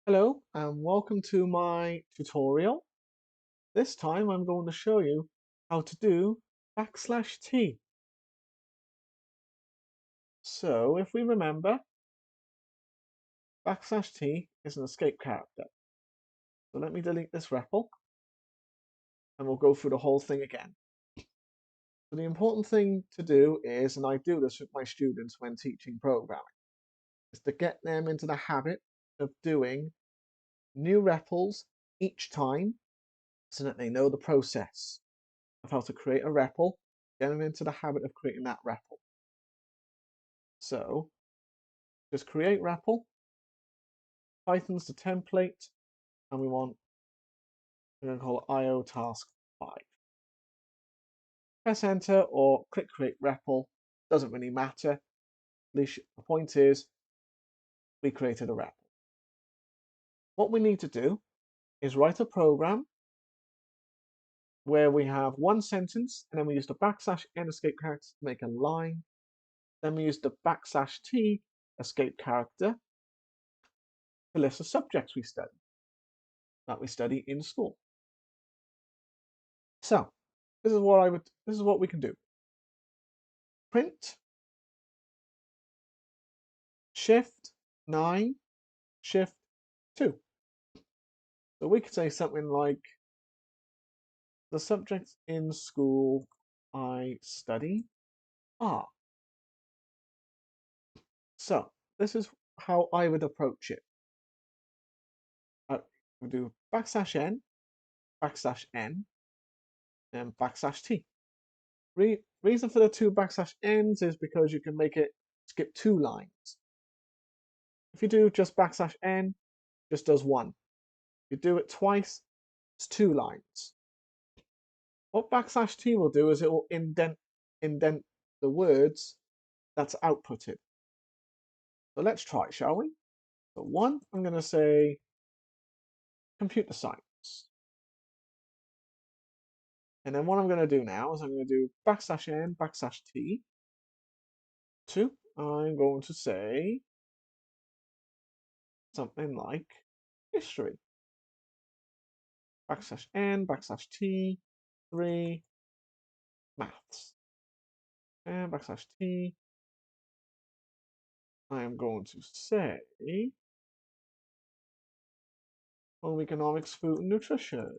Hello and welcome to my tutorial. This time I'm going to show you how to do \t. So if we remember, \t is an escape character. So let me delete this REPL and we'll go through the whole thing again. So the important thing to do is, and I do this with my students when teaching programming, is to get them into the habit of doing new REPLs each time so that they know the process of how to create a REPL, get them into the habit of creating that REPL. So just create REPL, Python's the template, and we're going to call it IO task 5. Press enter or click create REPL, doesn't really matter. At least the point is we created a REPL. What we need to do is write a program where we have one sentence and then we use the \n escape character to make a line. Then we use the \t escape character to list the subjects that we study in school. So this is what we can do. Print shift 9 shift 2. So we could say something like the subjects in school I study are. So this is how I would approach it. We do \n, \n, and \t. Reason for the two \n's is because you can make it skip 2 lines. If you do just \n, just does 1. If you do it twice, it's 2 lines. What \t will do is it will indent the words that's outputted. So let's try, shall we? So 1, I'm going to say computer science. And then what I'm going to do now is I'm going to do \n, \t. 2, I'm going to say something like history. \n, \t. 3, maths. And \t. I am going to say home economics, food and nutrition.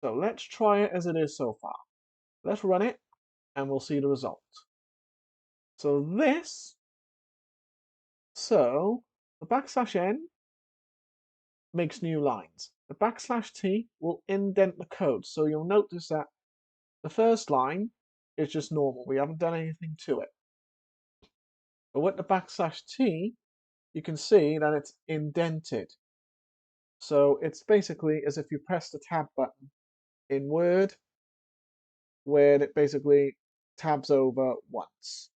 So let's try it as it is so far. Let's run it and we'll see the result. So the \n makes new lines. The \t will indent the code. So you'll notice that the first line is just normal. We haven't done anything to it. But with the \t, you can see that it's indented. So it's basically as if you press the tab button in Word, where it basically tabs over once.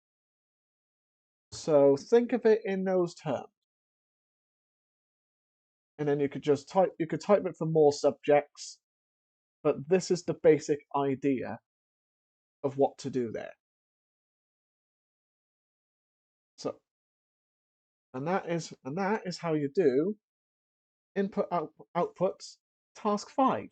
So think of it in those terms. And then you could type it for more subjects, but this is the basic idea of what to do there. So, and that is how you do outputs task 5.